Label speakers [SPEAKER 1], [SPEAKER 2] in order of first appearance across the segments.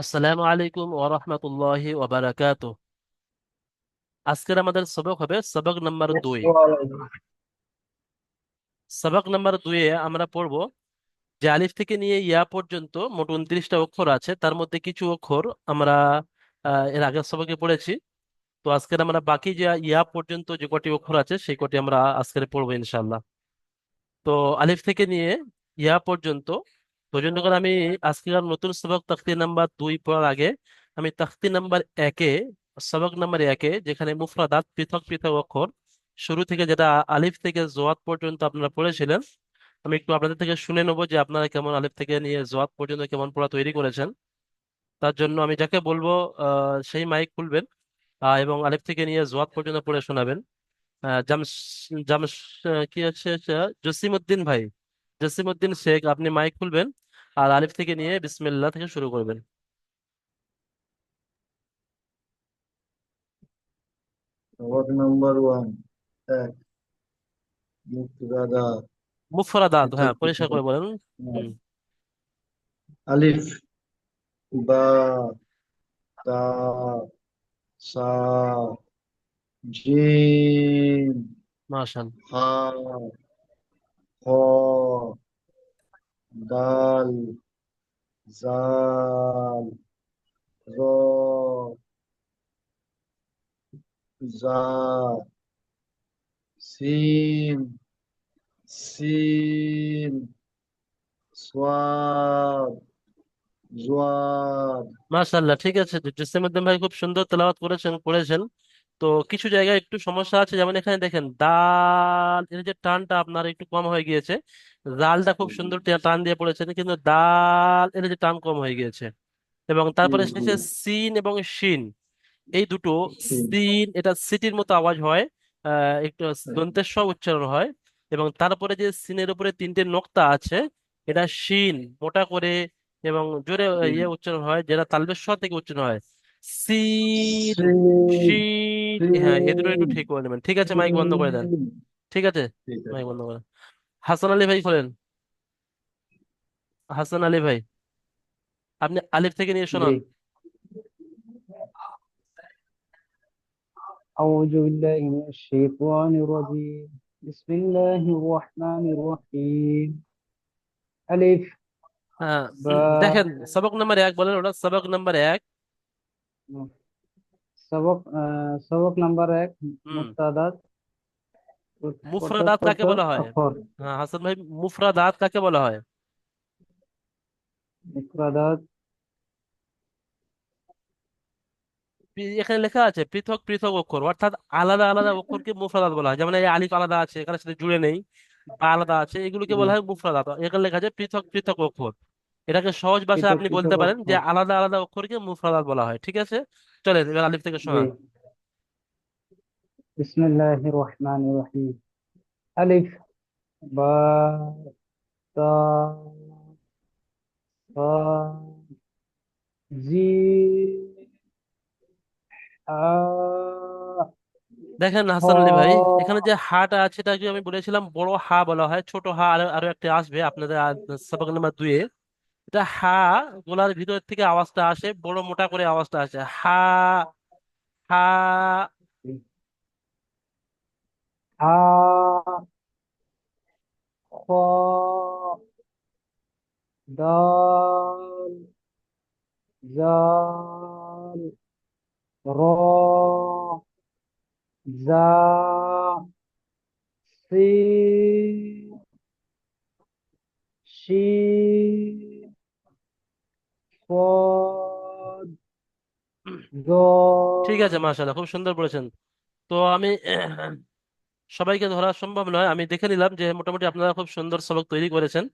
[SPEAKER 1] আসসালামু আলাইকুম ওয়া রাহমাতুল্লাহি ওয়া বারাকাতুহু। আজকের আমাদের সবক হবে সবক নাম্বার 2। সবক নাম্বার 2 এ আমরা পড়ব যে আলিফ থেকে নিয়ে ইয়া পর্যন্ত মোট 29টা অক্ষর আছে, তার মধ্যে কিছু অক্ষর আমরা এর আগের সবকে পড়েছি। তো আজকের আমরা বাকি যে ইয়া পর্যন্ত যে কটি অক্ষর আছে সেই কটি আমরা আজকের পড়বো ইনশাআল্লাহ। তো আলিফ থেকে নিয়ে ইয়া পর্যন্ত, তো জন্য করে আমি আজকের নতুন সবক তাখতি নাম্বার 2 পড়ার আগে আমি তাখতি নাম্বার 1-এ, সবক নাম্বার 1-এ যেখানে মুফরাদাত পৃথক পৃথক অক্ষর শুরু থেকে যেটা আলিফ থেকে জোয়াদ পর্যন্ত আপনারা পড়েছিলেন, আমি একটু আপনাদের থেকে শুনে নেবো যে আপনারা কেমন আলিফ থেকে নিয়ে জোয়াদ পর্যন্ত কেমন পড়া তৈরি করেছেন। তার জন্য আমি যাকে বলবো সেই মাইক খুলবেন এবং আলিফ থেকে নিয়ে জোয়াদ পর্যন্ত পড়ে শোনাবেন। জামশ জামশ কি হচ্ছে জসিমউদ্দিন ভাই, জসিমউদ্দিন শেখ, আপনি মাইক খুলবেন আর আলিফ থেকে নিয়ে বিসমিল্লাহ থেকে শুরু করবেন।
[SPEAKER 2] সবক নাম্বার ওয়ান। এক, মুক্তিদাদা,
[SPEAKER 1] মুফরাদাত,
[SPEAKER 2] পৃথক
[SPEAKER 1] হ্যাঁ পরিষ্কার
[SPEAKER 2] পৃথক।
[SPEAKER 1] করে বলেন।
[SPEAKER 2] হ্যাঁ।
[SPEAKER 1] হুম।
[SPEAKER 2] আলিফ, বা, তা, সা, জিম,
[SPEAKER 1] মাশাআল্লাহ।
[SPEAKER 2] হা, খ, দাল, জাল, র, জা, সিন, সিন, সোয়াদ, জোয়াদ।
[SPEAKER 1] মাশাআল্লাহ, ঠিক আছে। জসিমউদ্দিন ভাই খুব সুন্দর তেলাওয়াত করেছেন। তো কিছু জায়গায় একটু সমস্যা আছে, যেমন এখানে দেখেন দাল এর যে টানটা আপনার একটু কম হয়ে গিয়েছে। জালটা খুব সুন্দর টান দিয়ে পড়েছেন, কিন্তু দাল এর যে টান কম হয়ে গিয়েছে। এবং
[SPEAKER 2] জি
[SPEAKER 1] তারপরে
[SPEAKER 2] জি।
[SPEAKER 1] শেষে সিন এবং শিন, এই দুটো,
[SPEAKER 2] সিন,
[SPEAKER 1] সিন এটা সিটির মতো আওয়াজ হয়, একটু দন্তের স উচ্চারণ হয়। এবং তারপরে যে সিনের উপরে তিনটে নোক্তা আছে, এটা শিন মোটা করে এবং জোরে
[SPEAKER 2] সিন,
[SPEAKER 1] উচ্চারণ হয়, যেটা তালবের স থেকে উচ্চারণ হয়। সিন,
[SPEAKER 2] সিন,
[SPEAKER 1] শিন। হ্যাঁ, এ দুটো একটু
[SPEAKER 2] সিন,
[SPEAKER 1] ঠিক করে নেবেন, ঠিক আছে? মাইক বন্ধ করে দেন।
[SPEAKER 2] সিন।
[SPEAKER 1] ঠিক আছে,
[SPEAKER 2] ঠিক
[SPEAKER 1] মাইক
[SPEAKER 2] আছে।
[SPEAKER 1] বন্ধ করেন। হাসান আলী ভাই খোলেন। হাসান আলী ভাই, আপনি আলিফ থেকে নিয়ে
[SPEAKER 2] জি।
[SPEAKER 1] শোনান।
[SPEAKER 2] أعوذ بالله من الشيطان الرجيم. بسم الله الرحمن الرحيم. ألف،
[SPEAKER 1] হ্যাঁ। দেখেন
[SPEAKER 2] باء.
[SPEAKER 1] সবক নাম্বার 1 বলেন, ওটা সবক নাম্বার 1।
[SPEAKER 2] सबक नंबर एक,
[SPEAKER 1] হুম।
[SPEAKER 2] मुफ्तादात,
[SPEAKER 1] মুফরাদাত
[SPEAKER 2] पृथक
[SPEAKER 1] কাকে বলা
[SPEAKER 2] पृथक
[SPEAKER 1] হয়?
[SPEAKER 2] अखर।
[SPEAKER 1] হ্যাঁ হাসান ভাই, মুফরাদাত কাকে বলা হয়?
[SPEAKER 2] मुफ्तादात।
[SPEAKER 1] এখানে লেখা আছে পৃথক পৃথক অক্ষর, অর্থাৎ আলাদা আলাদা অক্ষরকে মুফরাদাত বলা হয়। যেমন এই আলিফ আলাদা আছে, এখানে সাথে জুড়ে নেই, বা আলাদা আছে, এগুলোকে বলা হয় মুফরাদাত। এখানে লেখা আছে পৃথক পৃথক অক্ষর। এটাকে সহজ ভাষায়
[SPEAKER 2] पृथक
[SPEAKER 1] আপনি বলতে
[SPEAKER 2] पृथक
[SPEAKER 1] পারেন যে
[SPEAKER 2] अखर।
[SPEAKER 1] আলাদা আলাদা অক্ষরকে মুফরাদাত বলা হয়। ঠিক আছে, চলেন এবার আলিফ থেকে
[SPEAKER 2] जी।
[SPEAKER 1] শোনান।
[SPEAKER 2] बिस्मिल्लाहिर्रहमानिर्रहीम। अलिफ, बार, ता, सा, जी, आ,
[SPEAKER 1] দেখেন হাসান আলী ভাই,
[SPEAKER 2] ख।
[SPEAKER 1] এখানে যে হাটা আছে এটা কি আমি বলেছিলাম বড় হা বলা হয়, ছোট হা আরো আরো একটা আসবে আপনাদের সবক নাম্বার 2-এ। এটা হা, গলার ভিতর থেকে আওয়াজটা আসে, বড় মোটা করে আওয়াজটা আসে হা, হা।
[SPEAKER 2] आ, ख, दाल, जाल, रो, जा, सी, शी, फॉद, दो।
[SPEAKER 1] ঠিক আছে, মাশাআল্লাহ, খুব সুন্দর বলেছেন। তো আমি সবাইকে ধরা সম্ভব নয়, আমি দেখে নিলাম যে মোটামুটি আপনারা খুব সুন্দর সবক তৈরি করেছেন।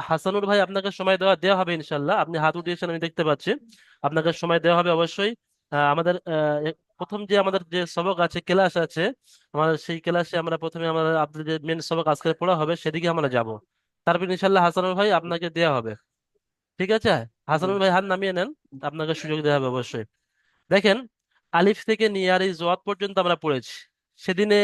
[SPEAKER 1] হাসানুর ভাই, আপনাকে সময় দেওয়া হবে ইনশাল্লাহ, আপনি হাত উঠিয়েছেন আমি দেখতে পাচ্ছি। আপনাকে সময় দেওয়া হবে অবশ্যই। আমাদের প্রথম যে আমাদের যে সবক আছে, ক্লাস আছে আমাদের, সেই ক্লাসে আমরা প্রথমে আমাদের আপনাদের যে মেন সবক আজকে পড়া হবে সেদিকে আমরা যাব। তারপর ইনশাল্লাহ হাসানুর ভাই আপনাকে দেওয়া হবে। ঠিক আছে, হাসানুর ভাই হাত নামিয়ে নেন, আপনাকে সুযোগ দেওয়া হবে অবশ্যই। দেখেন, আলিফ থেকে নিয়ে আর এই জোয়াদ পর্যন্ত আমরা পড়েছি। সেদিনে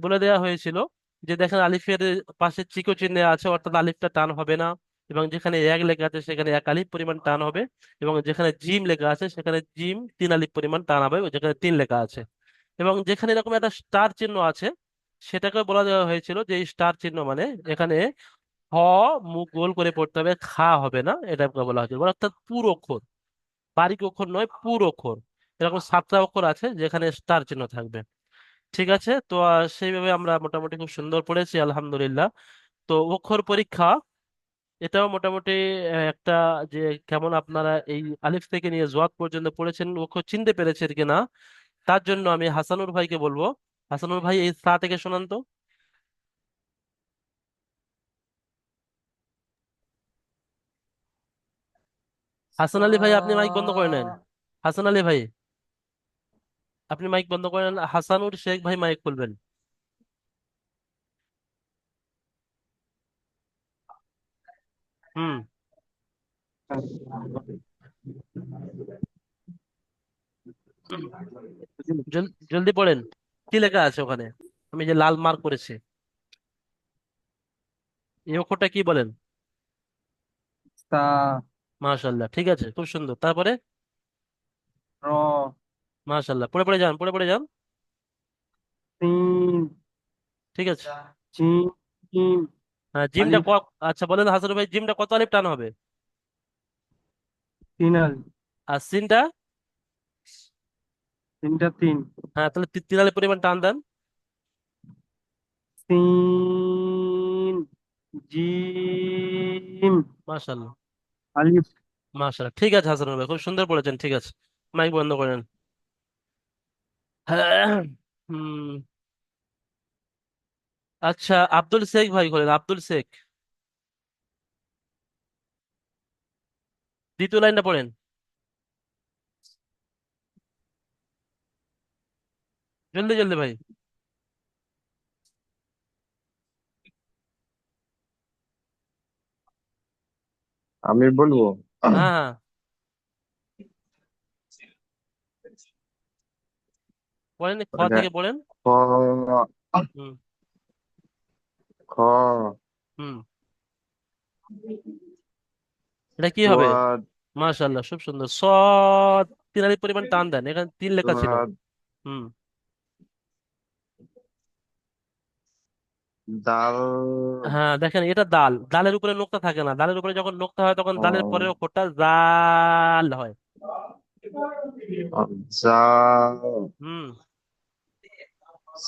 [SPEAKER 1] বলে দেওয়া হয়েছিল যে দেখেন আলিফের পাশে চিকো চিহ্ন আছে, অর্থাৎ আলিফটা টান হবে না। এবং যেখানে এক লেখা আছে সেখানে এক আলিফ পরিমাণ টান হবে, এবং যেখানে জিম লেখা আছে সেখানে জিম তিন আলিফ পরিমাণ টান হবে, যেখানে তিন লেখা আছে। এবং যেখানে এরকম একটা স্টার চিহ্ন আছে সেটাকে বলা দেওয়া হয়েছিল যে এই স্টার চিহ্ন মানে এখানে হ মুখ গোল করে পড়তে হবে, খা হবে না, এটা বলা হয়েছিল, অর্থাৎ পুরো অক্ষর, বারিক অক্ষর নয় পুরো অক্ষর। এরকম সাতটা অক্ষর আছে যেখানে স্টার চিহ্ন থাকবে। ঠিক আছে, তো সেইভাবে আমরা মোটামুটি খুব সুন্দর পড়েছি আলহামদুলিল্লাহ। তো অক্ষর পরীক্ষা এটাও মোটামুটি একটা, যে কেমন আপনারা এই আলিফ থেকে নিয়ে জোয়াদ পর্যন্ত পড়েছেন, অক্ষর চিনতে পেরেছেন কিনা, তার জন্য আমি হাসানুর ভাইকে বলবো। হাসানুর ভাই এই সা থেকে শোনান তো। হাসান আলী ভাই আপনি মাইক বন্ধ করে নেন। হাসান আলী ভাই আপনি মাইক বন্ধ করে নেন, হাসানুর শেখ ভাই মাইক খুলবেন। হুম। জলদি পড়েন, কি লেখা আছে ওখানে, আমি যে লাল মার্ক করেছি, এই অক্ষরটা কি বলেন?
[SPEAKER 2] সা,
[SPEAKER 1] মাশাল্লাহ, ঠিক আছে, খুব সুন্দর। তারপরে
[SPEAKER 2] র,
[SPEAKER 1] মাশাল্লাহ, পড়ে পড়ে যান, পড়ে পড়ে যান।
[SPEAKER 2] সিন,
[SPEAKER 1] ঠিক আছে।
[SPEAKER 2] জিম, জিম,
[SPEAKER 1] হ্যাঁ জিমটা
[SPEAKER 2] আলিফ,
[SPEAKER 1] আচ্ছা বলেন হাসান ভাই, জিমটা কত আলিফ টান হবে?
[SPEAKER 2] তিন আলিফ,
[SPEAKER 1] আর সিনটা?
[SPEAKER 2] তিনটা তিন,
[SPEAKER 1] হ্যাঁ তাহলে তিন আলিফ পরিমাণ টান দেন।
[SPEAKER 2] সিন, জিম,
[SPEAKER 1] মাশাল্লাহ,
[SPEAKER 2] আলিফ।
[SPEAKER 1] মাশাল্লাহ, ঠিক আছে হাসান ভাই, খুব সুন্দর পড়েছেন, ঠিক আছে, মাইক বন্ধ করেন। হ্যাঁ। হুম। আচ্ছা আব্দুল শেখ ভাই বলেন, আব্দুল শেখ দ্বিতীয় লাইনটা পড়েন, জলদি জলদি ভাই।
[SPEAKER 3] আমি বলবো।
[SPEAKER 1] হ্যাঁ হ্যাঁ, পড়েন, খ
[SPEAKER 3] ওটা
[SPEAKER 1] থেকে পড়েন।
[SPEAKER 3] খ,
[SPEAKER 1] হুম।
[SPEAKER 3] খ,
[SPEAKER 1] হুম। এটা কি হবে?
[SPEAKER 3] সোয়াদ,
[SPEAKER 1] মাশাআল্লাহ, খুব সুন্দর, সৎ তিন আলিফ পরিমাণ টান দেন, এখানে তিন লেখা ছিল।
[SPEAKER 3] সোয়াদ,
[SPEAKER 1] হুম।
[SPEAKER 3] দাল,
[SPEAKER 1] হ্যাঁ দেখেন এটা দাল, দালের উপরে নোক্তা থাকে না, দালের উপরে যখন নোক্তা হয় তখন দালের
[SPEAKER 3] আহ,
[SPEAKER 1] পরের অক্ষরটা জাল হয়।
[SPEAKER 3] জাল,
[SPEAKER 1] হুম।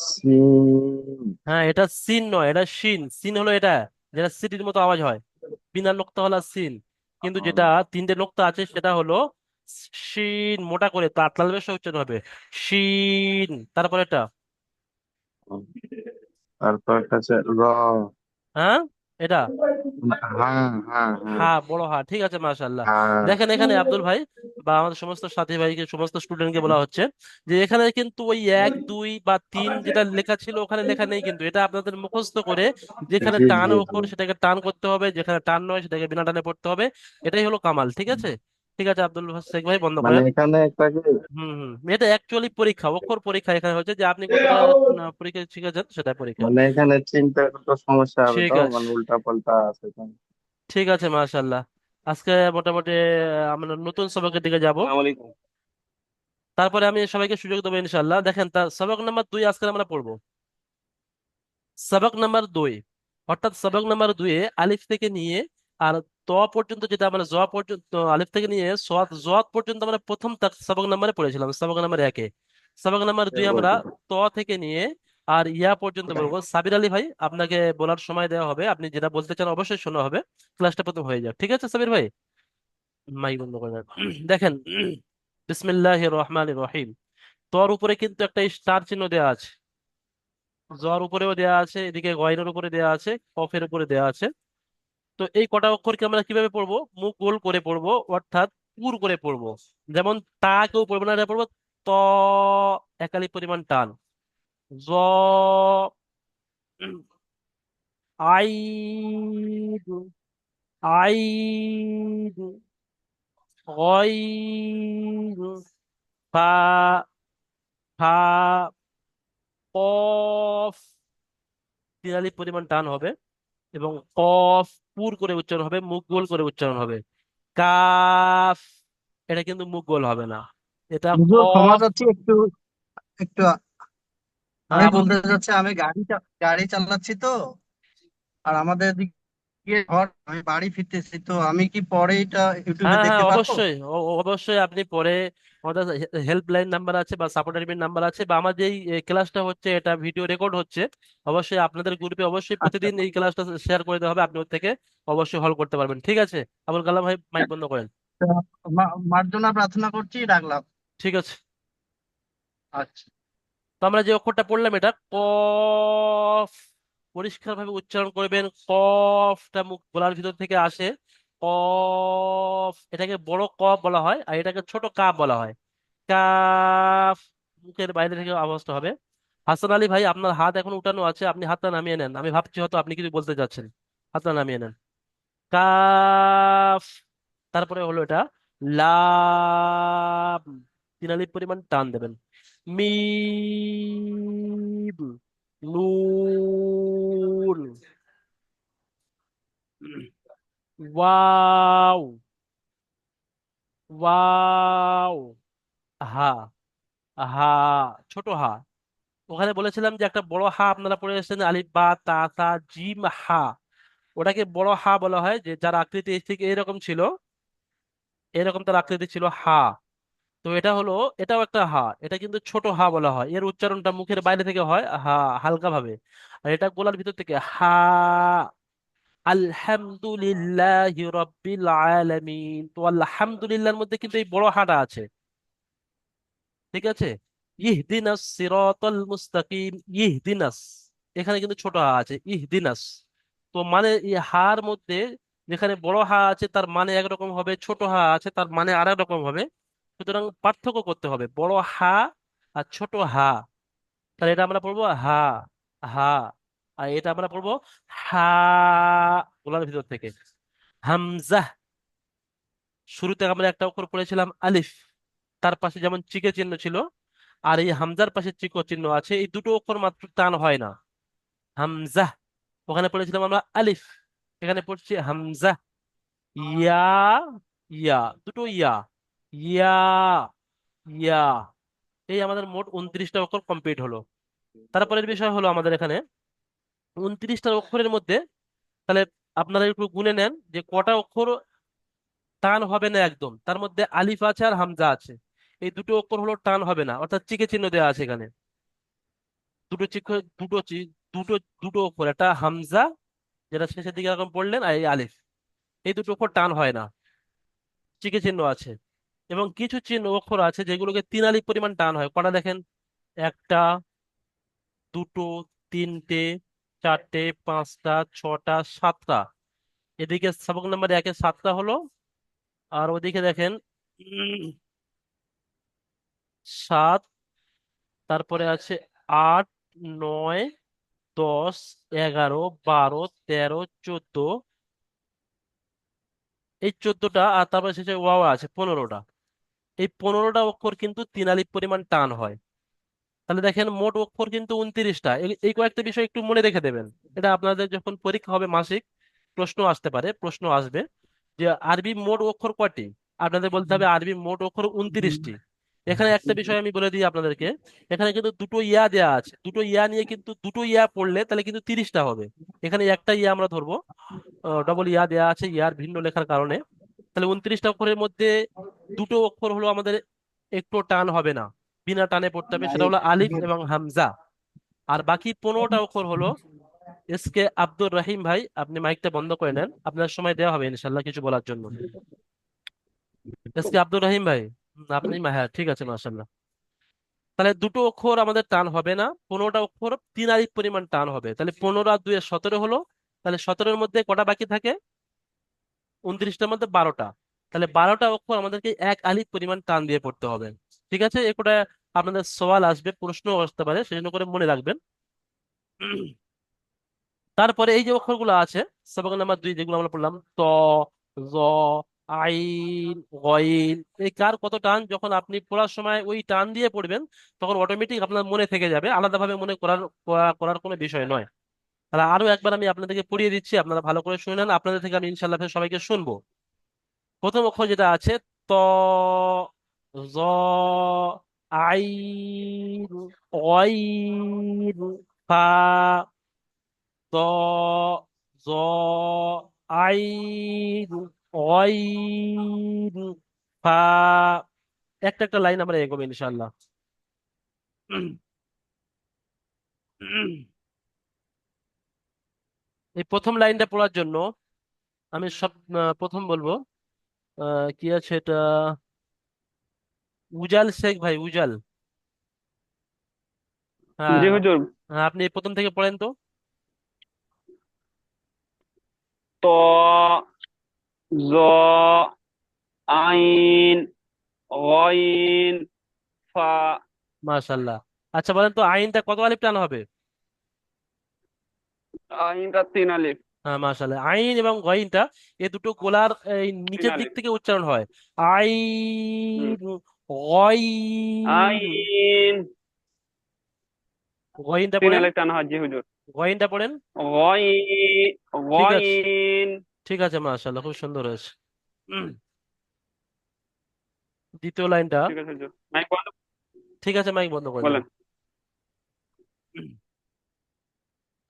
[SPEAKER 3] সিন,
[SPEAKER 1] হ্যাঁ এটা সিন নয়, এটা শিন, সিন হলো এটা যেটা সিটির মতো আওয়াজ হয়, বিনা নোক্তা হলো সিন। কিন্তু যেটা তিনটে নোক্তা আছে সেটা হলো শিন, মোটা করে তাল বেশ উচ্চারণ হবে, শিন। তারপরে এটা,
[SPEAKER 3] তারপর একটা আছে র।
[SPEAKER 1] হ্যাঁ এটা
[SPEAKER 3] হ্যাঁ, হ্যাঁ, হ্যাঁ,
[SPEAKER 1] হ্যাঁ, বড় হ্যাঁ, ঠিক আছে মাশাআল্লাহ।
[SPEAKER 3] হ্যাঁ।
[SPEAKER 1] দেখেন এখানে আব্দুল ভাই বা আমাদের সমস্ত সাথী ভাইকে, সমস্ত স্টুডেন্টকে বলা হচ্ছে যে এখানে কিন্তু ওই এক দুই বা তিন যেটা লেখা ছিল ওখানে লেখা নেই, কিন্তু এটা আপনাদের মুখস্থ করে যেখানে
[SPEAKER 3] জি,
[SPEAKER 1] টান
[SPEAKER 3] জি, জি।
[SPEAKER 1] অক্ষর সেটাকে টান করতে হবে, যেখানে টান নয় সেটাকে বিনা টানে পড়তে হবে। এটাই হলো কামাল, ঠিক আছে। ঠিক আছে আব্দুল শেখ ভাই বন্ধ
[SPEAKER 3] মানে
[SPEAKER 1] করেন।
[SPEAKER 3] এখানে একটা কি,
[SPEAKER 1] হুম হুম, এটা অ্যাকচুয়ালি পরীক্ষা, অক্ষর পরীক্ষা এখানে হচ্ছে যে আপনি কতটা পরীক্ষা শিখেছেন সেটা পরীক্ষা।
[SPEAKER 3] মানে এখানে চিন্তা করতে সমস্যা হবে
[SPEAKER 1] ঠিক
[SPEAKER 3] তো,
[SPEAKER 1] আছে,
[SPEAKER 3] মানে উল্টা পাল্টা আছে তো।
[SPEAKER 1] ঠিক আছে মাশাআল্লাহ। আজকে মোটামুটি আমরা নতুন সবকের দিকে যাব,
[SPEAKER 3] আসসালামু আলাইকুম।
[SPEAKER 1] তারপরে আমি সবাইকে সুযোগ দেবো ইনশাল্লাহ। দেখেন তা সবক নাম্বার 2 আজকে আমরা পড়বো, সবক নাম্বার 2, অর্থাৎ সবক নাম্বার 2 আলিফ থেকে নিয়ে আর ত পর্যন্ত, যেটা আমরা জ পর্যন্ত, আলিফ থেকে নিয়ে সোয়াদ জোয়াদ পর্যন্ত আমরা প্রথম সবক নাম্বারে পড়েছিলাম, সবক নাম্বার 1-এ। সবক নাম্বার 2 আমরা ত থেকে নিয়ে আর ইয়া পর্যন্ত বলবো। সাবির আলী ভাই আপনাকে বলার সময় দেওয়া হবে, আপনি যেটা বলতে চান অবশ্যই শোনা হবে, ক্লাসটা প্রথম হয়ে যাক, ঠিক আছে সাবির ভাই? মাইক বন্ধ করে দেন। দেখেন, বিসমিল্লাহির রহমানির রহিম, তোর উপরে কিন্তু একটা স্টার চিহ্ন দেওয়া আছে, জর উপরেও দেওয়া আছে, এদিকে গয়নের উপরে দেওয়া আছে, কফের উপরে দেওয়া আছে। তো এই কটা অক্ষরকে আমরা কিভাবে পড়বো? মুখ গোল করে পড়বো, অর্থাৎ পুর করে পড়বো। যেমন তা কেউ পড়বো না, এটা পড়বো ত, একালি পরিমাণ টান। জ, আই, আই, গই, ফা, ফা, কফ, তিরালি পরিমাণ টান হবে। এবং কফ পুর করে উচ্চারণ হবে, মুখ গোল করে উচ্চারণ হবে। কাফ, এটা কিন্তু মুখ গোল হবে না, এটা
[SPEAKER 4] হুজুর ক্ষমা
[SPEAKER 1] কফ।
[SPEAKER 4] চাচ্ছি, একটু একটু আমি
[SPEAKER 1] হ্যাঁ
[SPEAKER 4] বলতে চাচ্ছি, আমি গাড়ি চালাচ্ছি তো, আর আমাদের দিকে ঘর, আমি বাড়ি ফিরতেছি তো, আমি কি পরে এটা ইউটিউবে
[SPEAKER 1] হ্যাঁ হ্যাঁ
[SPEAKER 4] দেখতে পারবো?
[SPEAKER 1] অবশ্যই, অবশ্যই আপনি পরে আমাদের হেল্পলাইন নাম্বার আছে বা সাপোর্ট নাম্বার আছে, বা আমার যেই ক্লাসটা হচ্ছে এটা ভিডিও রেকর্ড হচ্ছে, অবশ্যই আপনাদের গ্রুপে অবশ্যই
[SPEAKER 4] আচ্ছা,
[SPEAKER 1] প্রতিদিন এই ক্লাসটা শেয়ার করে দেওয়া হবে, আপনি ওর থেকে অবশ্যই হল করতে পারবেন। ঠিক আছে, আবুল কালাম ভাই মাইক বন্ধ করেন।
[SPEAKER 4] তো মার্জনা প্রার্থনা করছি, রাখলাম।
[SPEAKER 1] ঠিক আছে,
[SPEAKER 4] আচ্ছা।
[SPEAKER 1] তো আমরা যে অক্ষরটা পড়লাম এটা কফ, পরিষ্কার ভাবে উচ্চারণ করবেন, কফটা মুখ গলার ভিতর থেকে আসে। কফ, এটাকে বড় কফ বলা হয় আর এটাকে ছোট কাফ বলা হয়। কাফ, মুখের বাইরে থেকে আওয়াজটা হবে। হাসান আলী ভাই, আপনার হাত এখন উঠানো আছে, আপনি হাতটা নামিয়ে নেন, আমি ভাবছি হয়তো আপনি কিছু বলতে চাচ্ছেন। হাতটা নামিয়ে নেন। কাফ, তারপরে হলো এটা লাম, 3 আলিফ পরিমাণ টান দেবেন। মিম, নুন, ওয়াও, ওয়াও, হা, হা, ছোট হা। ওখানে বলেছিলাম যে একটা বড় হা আপনারা পড়ে এসেছেন, আলিফ বা তা সা জিম হা, ওটাকে বড় হা বলা হয়, যে যার আকৃতি ঠিক এরকম ছিল, এরকম তার আকৃতি ছিল হা। তো এটা হলো, এটাও একটা হা, এটা কিন্তু ছোট হা বলা হয়, এর উচ্চারণটা মুখের বাইরে থেকে হয় হা, হালকা ভাবে। আর এটা গলার ভিতর থেকে হা। আলহামদুলিল্লাহি রাব্বিল আলামিন, তো আলহামদুলিল্লাহর মধ্যে কিন্তু এই বড় হাটা আছে। ঠিক আছে, ইহদিনাস সিরাতাল মুস্তাকিম, ইহদিনাস, এখানে কিন্তু ছোট হা আছে, ইহদিনাস। তো মানে এই হার মধ্যে যেখানে বড় হা আছে তার মানে একরকম হবে, ছোট হা আছে তার মানে আর এক রকম হবে। সুতরাং পার্থক্য করতে হবে বড় হা আর ছোট হা। তাহলে এটা আমরা পড়বো হা, হা, আর এটা আমরা পড়বো হা, গলার ভিতর থেকে। হামজা, শুরুতে আমরা একটা অক্ষর পড়েছিলাম আলিফ, তার পাশে যেমন চিকে চিহ্ন ছিল, আর এই হামজার পাশে চিকো চিহ্ন আছে, এই দুটো অক্ষর মাত্র টান হয় না। হামজা, ওখানে পড়েছিলাম আমরা আলিফ, এখানে পড়ছি হামজা। ইয়া, ইয়া, দুটো ইয়া, ইয়া, ইয়া, এই আমাদের মোট 29টা অক্ষর কমপ্লিট হলো। তারপরের বিষয় হলো আমাদের এখানে 29টা অক্ষরের মধ্যে, তাহলে আপনারা একটু গুনে নেন যে কটা অক্ষর টান হবে না একদম, তার মধ্যে আলিফ আছে আর হামজা আছে, এই দুটো অক্ষর হলো টান হবে না, অর্থাৎ চিকে চিহ্ন দেওয়া আছে এখানে। দুটো চিহ্ন, দুটো দুটো দুটো অক্ষর, একটা হামজা যেটা শেষের দিকে এরকম পড়লেন, আর এই আলিফ, এই দুটো অক্ষর টান হয় না, চিকে চিহ্ন আছে। এবং কিছু চিহ্ন অক্ষর আছে যেগুলোকে 3 আলিফ পরিমাণ টান হয়, কটা দেখেন, একটা, দুটো, তিনটে, চারটে, পাঁচটা, ছটা, সাতটা। এদিকে সবক নাম্বার 1-এ 7টা হলো, আর ওদিকে দেখেন 7, তারপরে আছে 8, 9, 10, 11, 12, 13, 14, এই 14টা, আর তারপরে শেষে ওয়াও আছে 15টা। এই 15টা অক্ষর কিন্তু 3 আলিফ পরিমাণ টান হয়। তাহলে দেখেন মোট অক্ষর কিন্তু 29টা। এই কয়েকটা বিষয় একটু মনে রেখে দেবেন, এটা আপনাদের যখন পরীক্ষা হবে মাসিক, প্রশ্ন আসতে পারে, প্রশ্ন আসবে যে আরবি মোট অক্ষর কয়টি, আপনাদের বলতে হবে আরবি মোট অক্ষর 29টি। এখানে একটা বিষয় আমি বলে দিই আপনাদেরকে, এখানে কিন্তু দুটো ইয়া দেয়া আছে, দুটো ইয়া নিয়ে কিন্তু দুটো ইয়া পড়লে তাহলে কিন্তু 30টা হবে। এখানে একটা ইয়া আমরা ধরবো, ডবল ইয়া দেয়া আছে ইয়ার ভিন্ন লেখার কারণে। তাহলে 29টা অক্ষরের মধ্যে দুটো অক্ষর হলো আমাদের একটু টান হবে না, বিনা টানে পড়তে হবে, সেটা হলো আলিফ এবং হামজা। আর বাকি 15টা অক্ষর হলো, এসকে আব্দুর রহিম ভাই, আপনি মাইকটা বন্ধ করে নেন, আপনার সময় দেওয়া হবে ইনশাল্লাহ কিছু বলার জন্য। এসকে আব্দুর রহিম ভাই, আপনি হ্যাঁ ঠিক আছে, মাশাল্লাহ। তাহলে দুটো অক্ষর আমাদের টান হবে না, 15টা অক্ষর 3 আলিফ পরিমাণ টান হবে, তাহলে 15 আর 2 17 হলো। তাহলে 17-এর মধ্যে কটা বাকি থাকে, 29টার মধ্যে 12টা। তাহলে 12টা অক্ষর আমাদেরকে 1 আলিফ পরিমাণ টান দিয়ে পড়তে হবে। ঠিক আছে, এ কোটা আপনাদের সওয়াল আসবে, প্রশ্ন আসতে পারে, সেজন্য করে মনে রাখবেন। তারপরে এই যে অক্ষরগুলো আছে, সবক নাম্বার 2 যেগুলো আমরা পড়লাম, ত, জ, আইন, গইন, এই কার কত টান, যখন আপনি পড়ার সময় ওই টান দিয়ে পড়বেন তখন অটোমেটিক আপনার মনে থেকে যাবে, আলাদাভাবে মনে করার করার কোনো বিষয় নয়। তাহলে আরো একবার আমি আপনাদেরকে পড়িয়ে দিচ্ছি, আপনারা ভালো করে শুনে নেন, আপনাদের থেকে আমি ইনশাল্লাহ ফের সবাইকে শুনবো। প্রথম অক্ষর যেটা আছে ত, জ, আইন, অইন, ফা, ত, জ, আইন, অইন, ফা। একটা একটা লাইন আমরা এগোবো ইনশাল্লাহ। এই প্রথম লাইনটা পড়ার জন্য আমি সব প্রথম বলবো, কি আছে এটা, উজাল শেখ ভাই, উজাল।
[SPEAKER 2] জি
[SPEAKER 1] হ্যাঁ।
[SPEAKER 2] হুজুর।
[SPEAKER 1] হ্যাঁ, আপনি প্রথম থেকে পড়েন তো।
[SPEAKER 2] ত, জ, আইন, গইন, ফা।
[SPEAKER 1] মাশাল্লাহ। আচ্ছা বলেন তো আইনটা কত আলিফ টান হবে?
[SPEAKER 2] আইনটা 3 আলিফ।
[SPEAKER 1] হ্যাঁ মাশাল্লাহ, আইন এবং গইনটা এই দুটো গোলার এই
[SPEAKER 2] তিন
[SPEAKER 1] নিচের দিক
[SPEAKER 2] আলিফ
[SPEAKER 1] থেকে উচ্চারণ হয়।
[SPEAKER 2] হুম।
[SPEAKER 1] আইন, গইন।
[SPEAKER 2] আইন
[SPEAKER 1] গইনটা
[SPEAKER 2] তিন
[SPEAKER 1] পড়েন,
[SPEAKER 2] আলিফ টানা হয় জি হুজুর।
[SPEAKER 1] গইনটা পড়েন।
[SPEAKER 2] গইন,
[SPEAKER 1] ঠিক আছে,
[SPEAKER 2] গইন।
[SPEAKER 1] ঠিক আছে, মাশাল্লাহ, খুব সুন্দর হয়েছে। উম, দ্বিতীয় লাইনটা।
[SPEAKER 2] ঠিক আছে হুজুর, মাইক বন্ধ।
[SPEAKER 1] ঠিক আছে, মাইক বন্ধ করে দেন।
[SPEAKER 2] বলেন।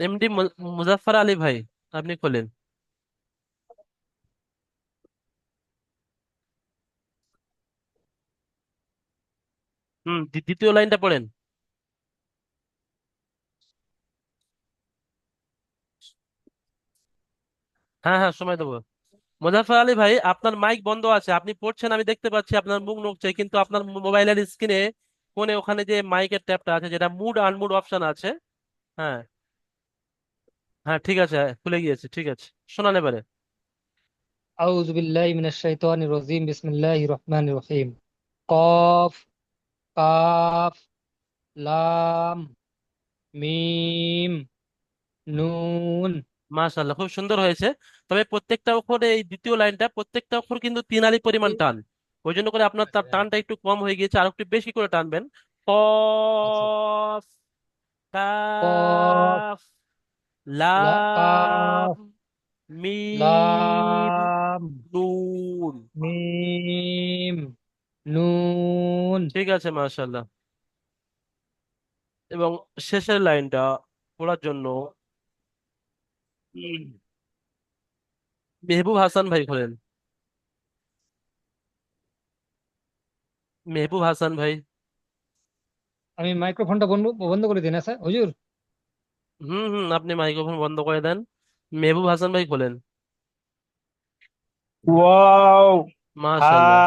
[SPEAKER 1] এমডি মুজাফফর আলী ভাই, আপনি খোলেন। দ্বিতীয় লাইনটা পড়েন। হ্যাঁ হ্যাঁ, সময় দেবো। মোজাফফর আলী ভাই, আপনার মাইক বন্ধ আছে, আপনি পড়ছেন আমি দেখতে পাচ্ছি, আপনার মুখ নড়ছে, কিন্তু আপনার মোবাইলের স্ক্রিনে কোণে ওখানে যে মাইকের ট্যাবটা আছে, যেটা মুড আনমুড অপশন আছে। হ্যাঁ, হ্যাঁ, ঠিক আছে, খুলে গিয়েছে, ঠিক আছে, শোনান এবারে।
[SPEAKER 5] أعوذ بالله من الشيطان الرجيم بسم الله الرحمن الرحيم قاف قاف لام ميم نون।
[SPEAKER 1] মাশাআল্লাহ, খুব সুন্দর হয়েছে। তবে প্রত্যেকটা অক্ষরে এই দ্বিতীয় লাইনটা প্রত্যেকটা অক্ষর কিন্তু 3 আলি পরিমাণ টান। ওই জন্য করে আপনার তার টানটা একটু কম হয়ে গিয়েছে, আর একটু বেশি করে টানবেন।
[SPEAKER 5] আচ্ছা।
[SPEAKER 1] কফ,
[SPEAKER 5] قاف
[SPEAKER 1] কাফ,
[SPEAKER 5] قاف
[SPEAKER 1] লাম, মিম,
[SPEAKER 5] لام
[SPEAKER 1] নুন।
[SPEAKER 5] ميم نون।
[SPEAKER 1] ঠিক আছে, মাশাআল্লাহ। এবং শেষের লাইনটা পড়ার জন্য উম, মেহবুব হাসান ভাই খোলেন। মেহবুব হাসান ভাই।
[SPEAKER 5] আমি মাইক্রোফোনটা বন্ধ বন্ধ করে দিই না স্যার হুজুর।
[SPEAKER 1] আপনি মাইক্রোফোন বন্ধ করে দেন। মেহবুব হাসান ভাই খোলেন।
[SPEAKER 2] ওয়াও, হা,
[SPEAKER 1] মাশাআল্লাহ।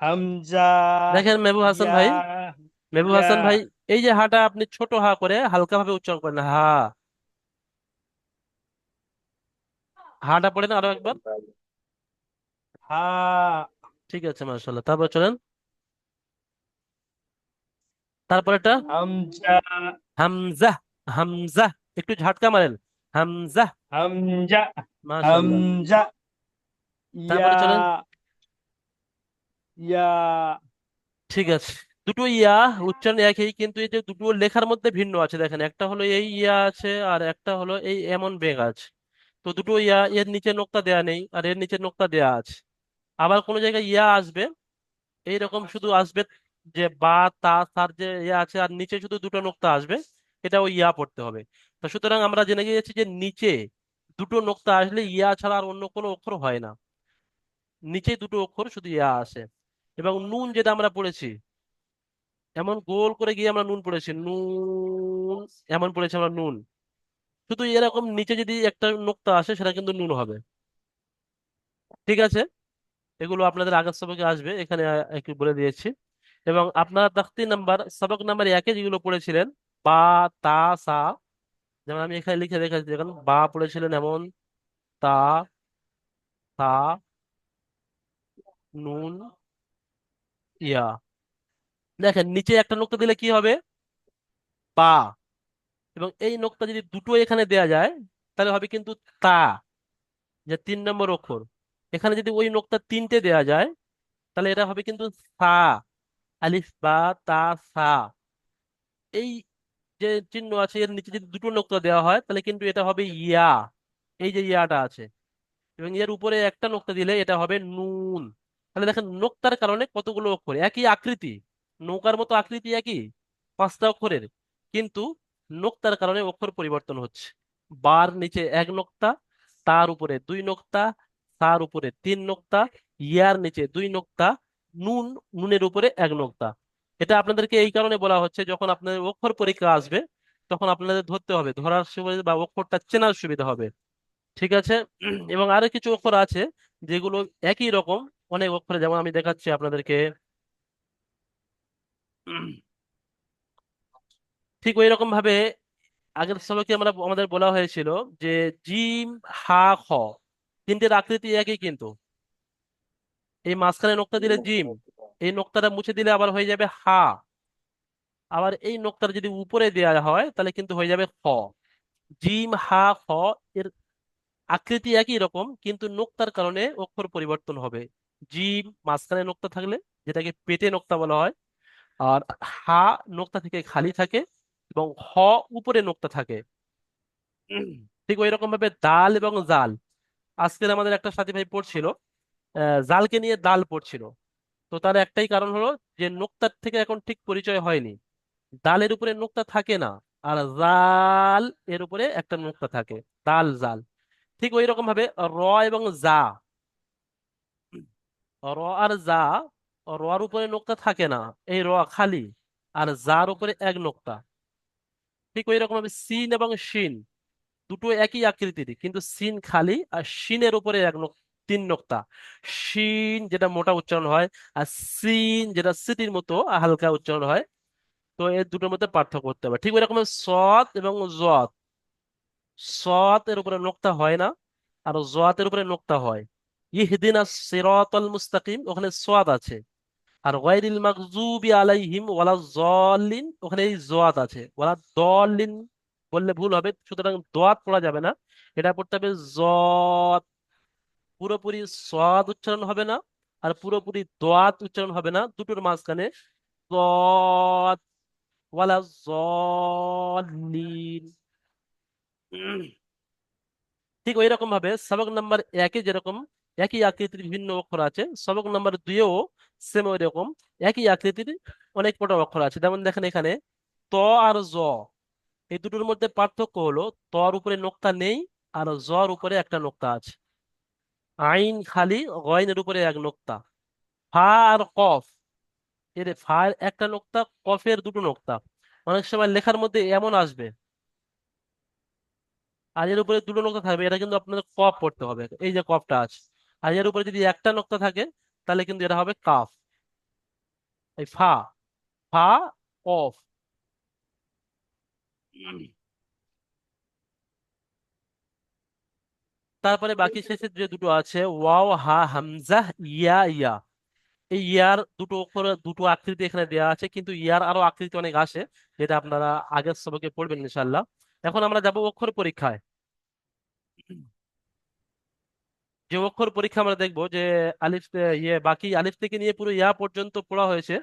[SPEAKER 2] হামজা,
[SPEAKER 1] দেখেন মেহবুব হাসান
[SPEAKER 2] ইয়া,
[SPEAKER 1] ভাই, মেহবুব
[SPEAKER 2] ইয়া।
[SPEAKER 1] হাসান ভাই, এই যে হাটা আপনি ছোট হা করে হালকা ভাবে উচ্চারণ করেন, হা। হাটা পড়েন আরো একবার।
[SPEAKER 2] হা,
[SPEAKER 1] ঠিক আছে, মাশাআল্লাহ, তারপর চলেন। তারপর এটা
[SPEAKER 2] হামজা,
[SPEAKER 1] হামজা, হামজা, একটু ঝাটকা মারেন, হামজা।
[SPEAKER 2] হামজা,
[SPEAKER 1] মাশাআল্লাহ।
[SPEAKER 2] হামজা, ইয়া,
[SPEAKER 1] তারপরে চলেন।
[SPEAKER 2] ইয়া।
[SPEAKER 1] ঠিক আছে, দুটো ইয়া উচ্চারণ একই, কিন্তু এই যে দুটো লেখার মধ্যে ভিন্ন আছে, দেখেন একটা হলো এই ইয়া আছে, আর একটা হলো এই এমন বেগ আছে। তো দুটো ইয়া, এর নিচে নোক্তা দেয়া নেই আর এর নিচে নোক্তা দেয়া আছে। আবার কোনো জায়গায় ইয়া আসবে, এইরকম শুধু আসবে, যে বা, তা, সার যে ইয়া আছে, আর নিচে শুধু দুটো নোক্তা আসবে, এটা ওই ইয়া পড়তে হবে। তো সুতরাং আমরা জেনে গিয়েছি যে নিচে দুটো নোক্তা আসলে ইয়া ছাড়া আর অন্য কোনো অক্ষর হয় না, নিচে দুটো অক্ষর শুধু ইয়া আসে। এবং নুন যেটা আমরা পড়েছি, এমন গোল করে গিয়ে আমরা নুন পড়েছি, নুন, এমন পড়েছি আমরা নুন, শুধু এরকম নিচে যদি একটা নোক্তা আসে সেটা কিন্তু নুন হবে। ঠিক আছে, এগুলো আপনাদের আগের সবকে আসবে, এখানে একটু বলে দিয়েছি। এবং আপনার তাখতি নাম্বার সবক নাম্বার 1-এ যেগুলো পড়েছিলেন, বা, তা, সা, যেমন আমি এখানে লিখে রেখেছি, দেখুন বা পড়েছিলেন এমন, তা, সা, নুন, ইয়া। দেখেন নিচে একটা নোক্তা দিলে কি হবে, পা। এবং এই নোক্তা যদি দুটো এখানে দেয়া যায়, তাহলে হবে কিন্তু তা, যে 3 নম্বর অক্ষর। এখানে যদি ওই নোক্তা 3টে দেয়া যায়, তাহলে এটা হবে কিন্তু সা, আলিফ বা, তা, সা। এই যে যে চিহ্ন আছে এর নিচে যদি দুটো নোক্তা দেওয়া হয় তাহলে কিন্তু এটা হবে ইয়া, এই যে ইয়াটা আছে, এবং এর উপরে একটা নোক্তা দিলে এটা হবে নুন। তাহলে দেখেন নোক্তার কারণে কতগুলো অক্ষর, একই আকৃতি, নৌকার মতো আকৃতি একই, পাঁচটা অক্ষরের, কিন্তু নোক্তার কারণে অক্ষর পরিবর্তন হচ্ছে। বার নিচে এক নোক্তা, তার উপরে দুই নোক্তা, তার উপরে তিন নোক্তা, ইয়ার নিচে দুই নোক্তা, নুন, নুনের উপরে এক নোক্তা। এটা আপনাদেরকে এই কারণে বলা হচ্ছে যখন আপনাদের অক্ষর পরীক্ষা আসবে তখন আপনাদের ধরতে হবে, ধরার সুবিধা বা অক্ষরটা চেনার সুবিধা হবে। ঠিক আছে। এবং আরো কিছু অক্ষর আছে যেগুলো একই রকম, অনেক অক্ষর, যেমন আমি দেখাচ্ছি আপনাদেরকে। ঠিক ওই রকম ভাবে আগের সবাইকে আমাদের বলা হয়েছিল যে জিম, হা, খ, তিনটের আকৃতি একই, কিন্তু এই মাঝখানে নোক্তা দিলে জিম, এই নোক্তাটা মুছে দিলে আবার হয়ে যাবে হা, আবার এই নোক্তাটা যদি উপরে দেওয়া হয় তাহলে কিন্তু হয়ে যাবে খ। জিম, হা, খ এর আকৃতি একই রকম, কিন্তু নোক্তার কারণে অক্ষর পরিবর্তন হবে। জিম মাঝখানে নোক্তা থাকলে, যেটাকে পেটে নোক্তা বলা হয়, আর হা নোক্তা থেকে খালি থাকে, এবং হ উপরে নোক্তা থাকে। উম, ঠিক ওই রকম ভাবে দাল এবং জাল, আজকের আমাদের একটা সাথী ভাই পড়ছিল, জালকে নিয়ে দাল পড়ছিল। তো তার একটাই কারণ হলো যে নোক্তার থেকে এখন ঠিক পরিচয় হয়নি, দালের উপরে নোক্তা থাকে না, আর জাল এর উপরে একটা নোক্তা থাকে, দাল জাল। ঠিক ওই রকম ভাবে র এবং জা, র আর জা, রর উপরে নোক্তা থাকে না, এই র খালি, আর জার উপরে এক নোক্তা। ঠিক ওই রকম ভাবে সিন এবং শিন, দুটো একই আকৃতির, কিন্তু সিন খালি আর শিনের উপরে তিন নোক্তা। শিন যেটা মোটা উচ্চারণ হয়, আর সিন যেটা সিটির মতো হালকা উচ্চারণ হয়। তো এই দুটোর মধ্যে পার্থক্য করতে হবে। ঠিক ওই রকম সৎ এবং জত, সৎ এর উপরে নোক্তা হয় না, আর জতের উপরে নোক্তা হয়। ইহদিনাস সিরাতাল মুস্তাকিম, ওখানে সদ আছে, আর গায়রিল মাগজুবি আলাইহিম ওয়ালা জল্লিন, ওখানে এই জোয়াত আছে, ওয়ালা দল্লিন বললে ভুল হবে, সুতরাং দোয়াত পড়া যাবে না, এটা পড়তে হবে জত। পুরোপুরি সদ উচ্চারণ হবে না, আর পুরোপুরি দোয়াত উচ্চারণ হবে না, দুটোর মাঝখানে দত, ওয়ালা জল্লিন। ঠিক ওই রকম ভাবে সবক নাম্বার একে যেরকম একই আকৃতির বিভিন্ন অক্ষর আছে, সবক নাম্বার দুইও সেম ওই রকম একই আকৃতির অনেক কটা অক্ষর আছে। যেমন দেখেন এখানে ত আর জ, এই দুটোর মধ্যে পার্থক্য হলো তর উপরে নোক্তা নেই, আর জর উপরে একটা নোক্তা আছে। আইন খালি, গয়নের উপরে এক নোক্তা। ফা আর কফ, এর ফা এর একটা নোক্তা, কফের দুটো নোক্তা। অনেক সময় লেখার মধ্যে এমন আসবে আর এর উপরে দুটো নোক্তা থাকবে, এটা কিন্তু আপনাদের কফ পড়তে হবে, এই যে কফটা আছে। আর এর উপরে যদি একটা নোক্তা থাকে তাহলে কিন্তু এটা হবে কাফ, এই ফা, ফা, কফ। তারপরে বাকি শেষের যে দুটো আছে ওয়াও, হা, হামজা, ইয়া, ইয়া, এই ইয়ার দুটো অক্ষর, দুটো আকৃতি এখানে দেওয়া আছে, কিন্তু ইয়ার আরো আকৃতি অনেক আসে, যেটা আপনারা আগের সবকে পড়বেন ইনশাল্লাহ। এখন আমরা যাব অক্ষর পরীক্ষায়। যে অক্ষর পরীক্ষা আমরা দেখবো যে আলিফ, বাকি আলিফ থেকে নিয়ে পুরো ইয়া পর্যন্ত পড়া হয়েছে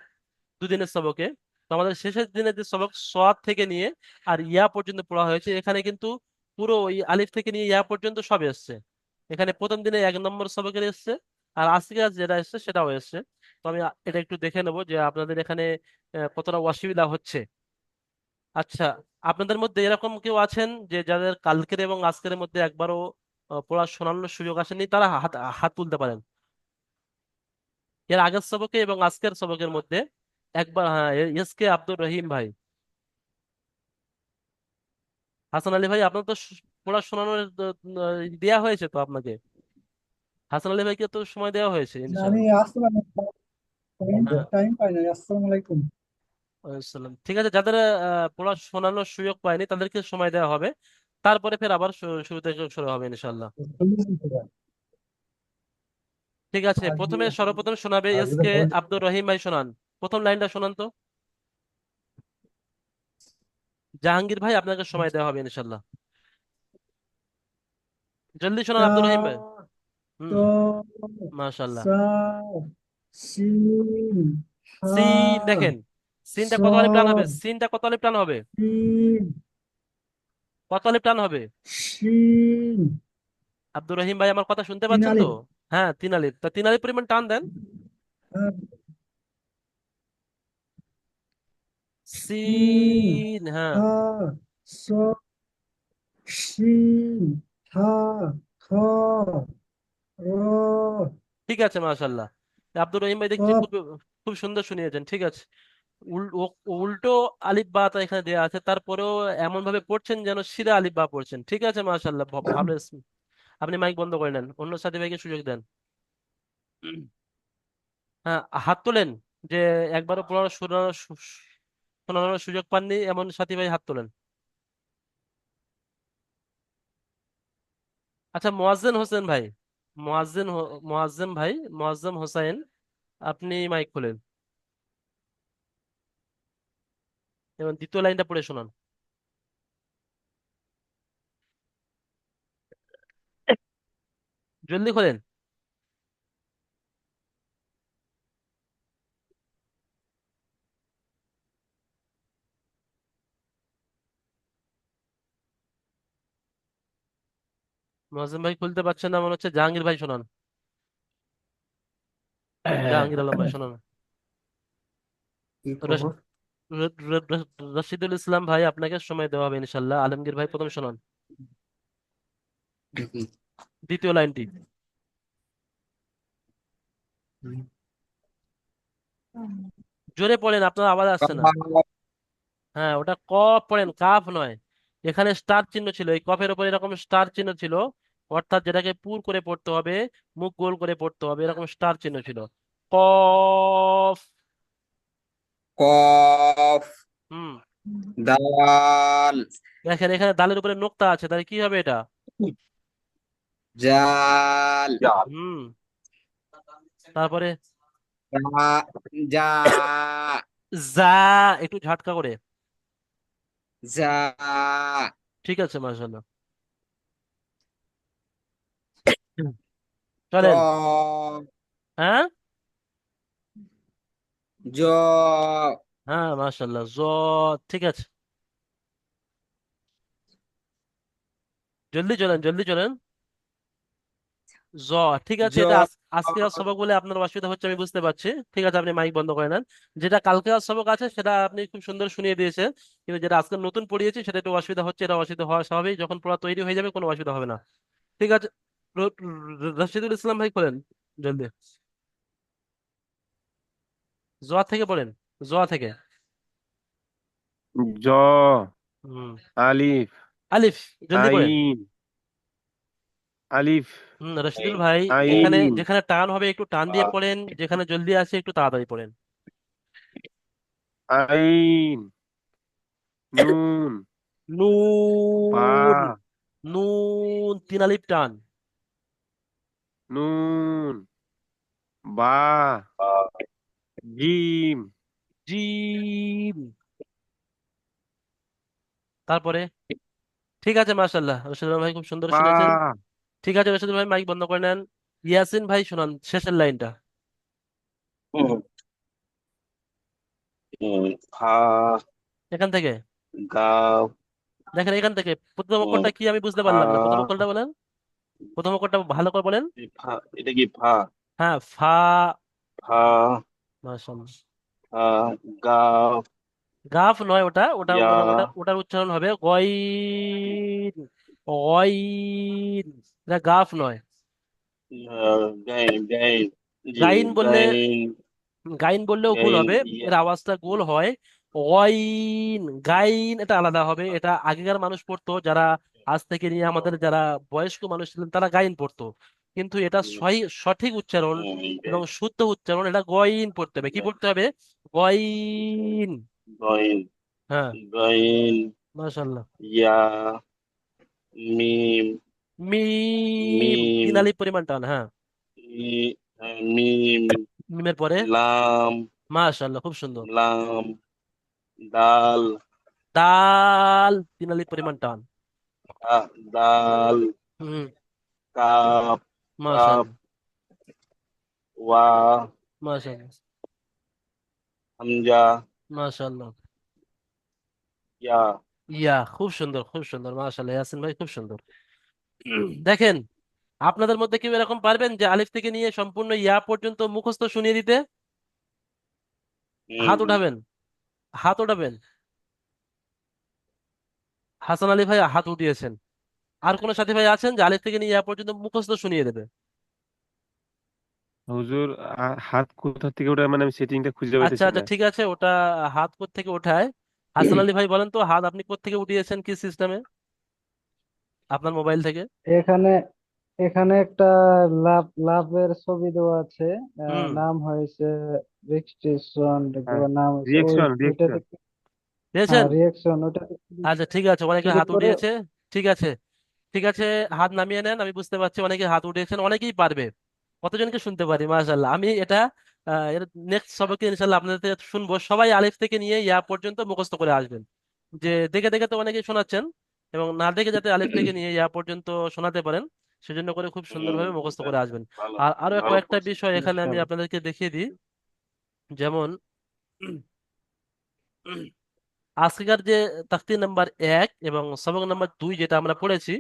[SPEAKER 1] দুদিনের সবকে। তো আমাদের শেষের দিনের যে সবক সোয়াদ থেকে নিয়ে আর ইয়া পর্যন্ত পড়া হয়েছে, এখানে কিন্তু পুরো ওই আলিফ থেকে নিয়ে ইয়া পর্যন্ত সব এসছে। এখানে প্রথম দিনে এক নম্বর সবকের এসছে, আর আজকে আজ যেটা এসছে সেটাও এসছে। তো আমি এটা একটু দেখে নেবো যে আপনাদের এখানে কতটা অসুবিধা হচ্ছে। আচ্ছা, আপনাদের মধ্যে এরকম কেউ আছেন যে যাদের কালকের এবং আজকের মধ্যে একবারও পড়া শোনানোর সুযোগ আসেনি, তারা হাত হাত তুলতে পারেন। এর আগের সবকে এবং আজকের সবকের মধ্যে একবার, হ্যাঁ, এস কে আব্দুর রহিম ভাই, হাসান আলী ভাই, আপনার তো পড়া শোনানোর দেয়া হয়েছে তো আপনাকে, হাসান আলী ভাইকে তো সময় দেওয়া হয়েছে
[SPEAKER 6] আমি
[SPEAKER 1] ইনশাআল্লাহ।
[SPEAKER 6] আসসালাম
[SPEAKER 1] হ্যাঁ,
[SPEAKER 6] টাইম পাই না। আসসালামু আলাইকুম।
[SPEAKER 1] ওয়ালাইকুম। ঠিক আছে, যাদের পড়া শোনানোর সুযোগ পায়নি তাদেরকে সময় দেওয়া হবে, তারপরে ফের আবার শুরু থেকে শুরু হবে ইনশাআল্লাহ। ঠিক আছে, প্রথমে সর্বপ্রথম শোনাবে এস কে আব্দুর রহিম ভাই, শোনান, প্রথম লাইনটা শোনান তো। জাহাঙ্গীর ভাই, আপনাকে সময় দেওয়া হবে ইনশাআল্লাহ, জলদি শোনান
[SPEAKER 6] তা
[SPEAKER 1] আব্দুর রহিম ভাই।
[SPEAKER 6] তো
[SPEAKER 1] হুম, মাশাআল্লাহ।
[SPEAKER 6] সা শিন হা
[SPEAKER 1] সিন দেখেন, সিনটা কত আলিফ টান হবে?
[SPEAKER 5] صاد
[SPEAKER 1] সিনটা কত আলিফ টান হবে?
[SPEAKER 5] سين
[SPEAKER 1] কত আলিফ টান হবে?
[SPEAKER 5] شين
[SPEAKER 1] আব্দুর রহিম ভাই আমার কথা শুনতে
[SPEAKER 5] تين
[SPEAKER 1] পাচ্ছেন তো?
[SPEAKER 5] ألف
[SPEAKER 1] হ্যাঁ, 3 আলিফ, তা 3 আলিফ পরিমাণ টান দেন।
[SPEAKER 5] سين
[SPEAKER 1] সিন, হ্যাঁ।
[SPEAKER 5] ها صاد شين ها خا را
[SPEAKER 1] ঠিক আছে, মাশাল্লাহ। আব্দুর রহিম ভাই দেখছি
[SPEAKER 5] قاف
[SPEAKER 1] খুব খুব সুন্দর শুনিয়েছেন, ঠিক আছে। উল্টো আলিফ বা তা এখানে দেওয়া আছে, তারপরেও এমন ভাবে পড়ছেন যেন সিধা আলিফ বা পড়ছেন, ঠিক আছে, মাশাল্লাহ, ভালো। আপনি মাইক বন্ধ করে নেন, অন্য সাথী ভাইকে সুযোগ দেন। হ্যাঁ, হাত তোলেন, যে একবারও পড়ানো শোনানোর সুযোগ পাননি এমন সাথী ভাই হাত তোলেন। আচ্ছা, মোয়াজ্জেম হোসেন ভাই, মোয়াজ্জেম ভাই, মোয়াজ্জেম হোসাইন, আপনি মাইক খোলেন এবং দ্বিতীয় লাইনটা পড়ে শোনান। জলদি খোলেন। মোয়াজ্জেম ভাই খুলতে পারছেন না মনে হচ্ছে, জাহাঙ্গীর ভাই শোনান। জাহাঙ্গীর আলম ভাই শোনান।
[SPEAKER 4] কি
[SPEAKER 1] রশ-
[SPEAKER 4] খবর?
[SPEAKER 1] রশিদুল ইসলাম ভাই, আপনাকে সময় দেওয়া হবে ইনশাল্লাহ। আলমগীর ভাই প্রথম শোনান দ্বিতীয় লাইনটি। জোরে পড়েন, আপনার আওয়াজ আসছে না। হ্যাঁ, ওটা কফ পড়েন, কাফ নয়। এখানে স্টার চিহ্ন ছিল, এই কফের উপর এরকম স্টার চিহ্ন ছিল, অর্থাৎ যেটাকে পুর করে পড়তে হবে, মুখ গোল করে পড়তে হবে, এরকম স্টার চিহ্ন ছিল। কফ।
[SPEAKER 6] কফ
[SPEAKER 1] হুম।
[SPEAKER 6] দাল
[SPEAKER 1] দেখেন এখানে দালের উপরে নোক্তা আছে, তাহলে কি হবে এটা?
[SPEAKER 6] জাল
[SPEAKER 1] হুম। তারপরে
[SPEAKER 6] জা জা
[SPEAKER 1] যা, একটু ঝাটকা করে।
[SPEAKER 6] জা
[SPEAKER 1] ঠিক আছে, মাশাআল্লাহ। হুম,
[SPEAKER 6] জ
[SPEAKER 1] চলেন। হ্যাঁ,
[SPEAKER 6] জ
[SPEAKER 1] হ্যাঁ, মাশাআল্লাহ, ঠিক আছে। জলদি চলেন, জলদি চলেন। জ, ঠিক আছে,
[SPEAKER 6] জ
[SPEAKER 1] এটা আজকের সবক বলে আপনার অসুবিধা হচ্ছে আমি বুঝতে পারছি। ঠিক আছে, আপনি মাইক বন্ধ করে নেন। যেটা কালকের সবক আছে সেটা আপনি খুব সুন্দর শুনিয়ে দিয়েছেন, কিন্তু যেটা আজকে নতুন পড়িয়েছি সেটা একটু অসুবিধা হচ্ছে, এটা অসুবিধা হওয়া স্বাভাবিক, যখন পড়া তৈরি হয়ে যাবে কোনো অসুবিধা হবে না। ঠিক আছে। রশিদুল ইসলাম ভাই করেন, জলদি। জ থেকে পড়েন, জ থেকে।
[SPEAKER 3] জ,
[SPEAKER 1] হুম।
[SPEAKER 3] আলিফ,
[SPEAKER 1] আলিফ, জলদি পড়েন।
[SPEAKER 3] আইন, আলিফ,
[SPEAKER 1] রশিদুল ভাই, এখানে
[SPEAKER 3] আইন,
[SPEAKER 1] যেখানে টান হবে একটু টান দিয়ে পড়েন, যেখানে জলদি আছে একটু তাড়াতাড়ি পড়েন।
[SPEAKER 3] আইন, নুন,
[SPEAKER 1] নুন।
[SPEAKER 3] বা,
[SPEAKER 1] নুন, 3 আলিফ টান।
[SPEAKER 3] নুন, বা, জিম,
[SPEAKER 1] জিম। তারপরে ঠিক আছে, মাশাল্লাহ, রশিদুল ভাই খুব সুন্দর শুনেছেন।
[SPEAKER 3] বা,
[SPEAKER 1] ঠিক আছে, রশিদুল ভাই মাইক বন্ধ করে নেন। ইয়াসিন ভাই শোনান শেষের লাইনটা।
[SPEAKER 7] ফা
[SPEAKER 1] এখান থেকে
[SPEAKER 7] গাও
[SPEAKER 1] দেখেন, এখান থেকে প্রথম
[SPEAKER 7] উম,
[SPEAKER 1] অক্ষরটা কি আমি বুঝতে
[SPEAKER 7] ফা
[SPEAKER 1] পারলাম না, প্রথম অক্ষরটা বলেন। প্রথম অক্ষরটা ভালো করে বলেন।
[SPEAKER 7] ফা এটা কি ফা
[SPEAKER 1] হ্যাঁ, ফা।
[SPEAKER 7] ফা
[SPEAKER 1] মাশাআল্লাহ।
[SPEAKER 7] ফা গাও
[SPEAKER 1] গাফ নয়, ওটা ওটা
[SPEAKER 7] ইয়া
[SPEAKER 1] ওটা ওটা ওটার উচ্চারণ হবে গয়ন। গয়ন। এটা গাফ নয়।
[SPEAKER 7] গাইন গাইন জি
[SPEAKER 1] গাইন বললে,
[SPEAKER 7] গাইন
[SPEAKER 1] গাইন বললেও ভুল
[SPEAKER 7] গাইন
[SPEAKER 1] হবে,
[SPEAKER 7] ইয়া
[SPEAKER 1] এর আওয়াজটা গোল হয়। গাইন, গাইন এটা আলাদা হবে, এটা আগেকার মানুষ পড়তো, যারা আজ থেকে নিয়ে আমাদের যারা বয়স্ক মানুষ ছিলেন তারা গাইন পড়তো, কিন্তু এটা সঠিক উচ্চারণ এবং শুদ্ধ উচ্চারণ এটা গয়িন পড়তে হবে। কি পড়তে হবে? গয়িন।
[SPEAKER 7] গাইন
[SPEAKER 1] হ্যাঁ,
[SPEAKER 7] গাইন
[SPEAKER 1] মাশাআল্লাহ।
[SPEAKER 7] ইয়া মিম
[SPEAKER 1] মিম,
[SPEAKER 7] মিম
[SPEAKER 1] 3 আলিফ পরিমাণ টান, হ্যাঁ।
[SPEAKER 7] মিম
[SPEAKER 1] মিমের পরে
[SPEAKER 7] লাম
[SPEAKER 1] মাশাআল্লাহ, খুব সুন্দর।
[SPEAKER 7] লাম দাল
[SPEAKER 1] দাল, 3 আলিফ পরিমাণ টান।
[SPEAKER 7] দাল
[SPEAKER 1] হুম।
[SPEAKER 7] কাপ কাপ
[SPEAKER 1] মাশাআল্লাহ,
[SPEAKER 7] ওয়া
[SPEAKER 1] মাশাআল্লাহ।
[SPEAKER 7] হামজা
[SPEAKER 1] মাশাআল্লাহ।
[SPEAKER 7] ইয়া
[SPEAKER 1] ইয়া, খুব সুন্দর, খুব সুন্দর, মাশাআল্লাহ, ইয়াসিন ভাই খুব সুন্দর। দেখেন, আপনাদের মধ্যে কেউ এরকম পারবেন যে আলিফ থেকে নিয়ে সম্পূর্ণ ইয়া পর্যন্ত মুখস্থ শুনিয়ে দিতে? হাত
[SPEAKER 7] হুম
[SPEAKER 1] উঠাবেন, হাত উঠাবেন। হাসান আলী ভাই হাত উঠিয়েছেন। আর কোন সাথী ভাই আছেন যে আলিফ থেকে নিয়ে ইয়া পর্যন্ত মুখস্থ শুনিয়ে দেবে?
[SPEAKER 3] হুজুর, হাত কোথা থেকে ওটা মানে আমি সেটিংটা খুঁজে
[SPEAKER 1] আচ্ছা
[SPEAKER 3] পাইতেছি
[SPEAKER 1] আচ্ছা,
[SPEAKER 3] না।
[SPEAKER 1] ঠিক আছে, ওটা হাত কোত্থেকে ওঠায়? হাসান আলী ভাই বলেন তো, হাত আপনি কোত্থেকে উঠিয়েছেন, কি সিস্টেমে, আপনার মোবাইল থেকে?
[SPEAKER 5] এখানে এখানে একটা লাভের ছবি দেওয়া আছে।
[SPEAKER 1] হুম।
[SPEAKER 5] নাম হয়েছে রেজিস্ট্রেশন,
[SPEAKER 3] হ্যাঁ,
[SPEAKER 5] নাম হয়েছে
[SPEAKER 3] রিয়েকশন
[SPEAKER 5] ওইটাতে।
[SPEAKER 3] রিয়েকশন।
[SPEAKER 5] হ্যাঁ,
[SPEAKER 1] পেয়েছেন?
[SPEAKER 5] রিয়েকশন ওটাতে
[SPEAKER 1] আচ্ছা ঠিক আছে, অনেকে
[SPEAKER 5] ক্লিক
[SPEAKER 1] হাত
[SPEAKER 5] করে।
[SPEAKER 1] উঠিয়েছে। ঠিক আছে, ঠিক আছে, হাত নামিয়ে নেন, আমি বুঝতে পারছি অনেকে হাত উঠিয়েছেন, অনেকেই পারবে। কতজনকে শুনতে পারি, মাশাআল্লাহ। আমি এটা এর নেক্সট সবকে ইনশাল্লাহ আপনাদের থেকে শুনবো, সবাই আলিফ থেকে নিয়ে ইয়া পর্যন্ত মুখস্থ করে আসবেন। যে দেখে দেখে তো অনেকেই শোনাচ্ছেন, এবং না দেখে যাতে আলিফ থেকে নিয়ে ইয়া পর্যন্ত শোনাতে পারেন, সেজন্য করে খুব
[SPEAKER 7] হুম
[SPEAKER 1] সুন্দরভাবে মুখস্থ করে আসবেন।
[SPEAKER 7] ভালো
[SPEAKER 1] আর আরো
[SPEAKER 7] ভালো
[SPEAKER 1] কয়েকটা
[SPEAKER 7] করছে।
[SPEAKER 1] বিষয় এখানে আমি
[SPEAKER 5] ইনশাআল্লাহ।
[SPEAKER 1] আপনাদেরকে দেখিয়ে দিই। যেমন আজকের যে তাকতির নাম্বার 1 এবং সবক নাম্বার 2 যেটা আমরা পড়েছি,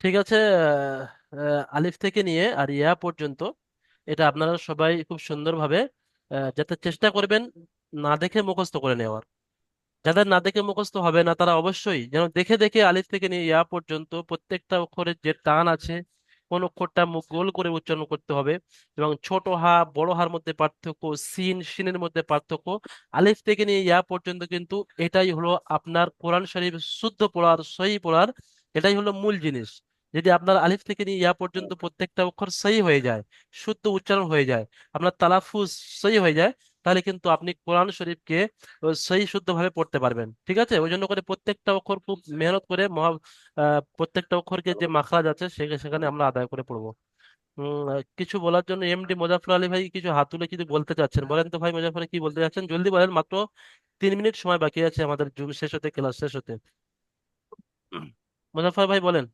[SPEAKER 1] ঠিক আছে, আলিফ থেকে নিয়ে আর ইয়া পর্যন্ত এটা আপনারা সবাই খুব সুন্দরভাবে যাতে চেষ্টা করবেন না দেখে মুখস্থ করে নেওয়ার। যাদের না দেখে মুখস্থ হবে না, তারা অবশ্যই যেন দেখে দেখে আলিফ থেকে নিয়ে ইয়া পর্যন্ত প্রত্যেকটা অক্ষরের যে টান আছে, কোন অক্ষরটা মুখ গোল করে উচ্চারণ করতে হবে, এবং ছোট হা বড় হার মধ্যে পার্থক্য, সিন শিনের মধ্যে পার্থক্য, আলিফ থেকে নিয়ে ইয়া পর্যন্ত কিন্তু এটাই হলো আপনার কোরআন শরীফ শুদ্ধ পড়ার, সহি পড়ার, এটাই হলো মূল জিনিস। যদি আপনার আলিফ থেকে নিয়ে ইয়া পর্যন্ত প্রত্যেকটা অক্ষর সহি হয়ে যায়, শুদ্ধ উচ্চারণ হয়ে যায়, আপনার তালাফুজ সহি হয়ে যায়, তাহলে কিন্তু আপনি কোরআন শরীফকে সহি শুদ্ধ ভাবে পড়তে পারবেন। ঠিক আছে, ওই জন্য করে প্রত্যেকটা অক্ষর খুব মেহনত করে প্রত্যেকটা অক্ষরকে যে মাখরাজ আছে সেখানে আমরা আদায় করে পড়বো। কিছু বলার জন্য এমডি মোজাফফর আলী ভাই কিছু হাত তুলে কিছু বলতে চাচ্ছেন, বলেন তো ভাই, মোজাফফর কি বলতে চাচ্ছেন, জলদি বলেন, মাত্র 3 মিনিট সময় বাকি আছে আমাদের জুম শেষ হতে, ক্লাস শেষ হতে। মোজাফফর ভাই বলেন।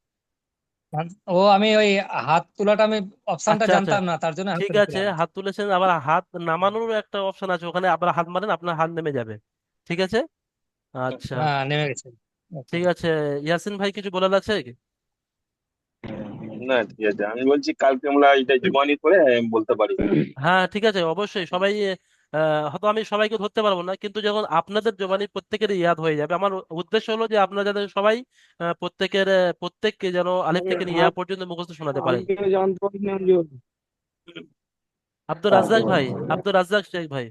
[SPEAKER 5] আমি ওই হাত তোলাটা আমি অপশনটা
[SPEAKER 1] আচ্ছা আচ্ছা,
[SPEAKER 5] জানতাম না, তার জন্য হাত
[SPEAKER 1] ঠিক আছে,
[SPEAKER 5] তুলেছিলাম।
[SPEAKER 1] হাত তুলেছেন, আবার হাত নামানোর একটা অপশন আছে, ওখানে আপনার হাত মারেন, আপনার হাত নেমে যাবে। ঠিক আছে, আচ্ছা,
[SPEAKER 5] হ্যাঁ, নেমে গেছে। আচ্ছা।
[SPEAKER 1] ঠিক আছে। ইয়াসিন ভাই কিছু বলার আছে?
[SPEAKER 7] না ঠিক আছে, আমি বলছি কালকে আমরা এটা জমানি করে আমি বলতে পারি।
[SPEAKER 1] হ্যাঁ ঠিক আছে, অবশ্যই সবাই হয়তো আমি সবাইকে ধরতে পারবো না, কিন্তু যখন আপনাদের জবানি প্রত্যেকের ইয়াদ হয়ে যাবে, আমার উদ্দেশ্য হলো যে আপনারা যাতে সবাই প্রত্যেককে যেন আলিফ থেকে নিয়ে ইয়া পর্যন্ত মুখস্থ শোনাতে পারেন।
[SPEAKER 2] আমি জানতে পারি না যে
[SPEAKER 1] আব্দুর রাজ্জাক ভাই, আব্দুর রাজ্জাক শেখ ভাই,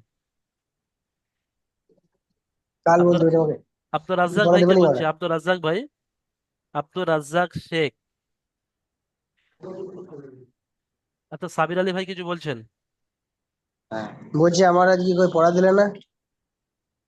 [SPEAKER 4] কাল
[SPEAKER 1] আব্দুর
[SPEAKER 4] বলতে হবে আমাকে,
[SPEAKER 1] আব্দুর রাজ্জাক
[SPEAKER 4] পড়া
[SPEAKER 1] ভাইকে
[SPEAKER 4] দেবেনি
[SPEAKER 1] বলছি,
[SPEAKER 4] মানে।
[SPEAKER 1] আব্দুর রাজ্জাক ভাই, আব্দুর রাজ্জাক শেখ। আচ্ছা, সাবির আলী ভাই কিছু বলছেন?
[SPEAKER 4] বলছি আমার আজকে কই পড়া দিলে না?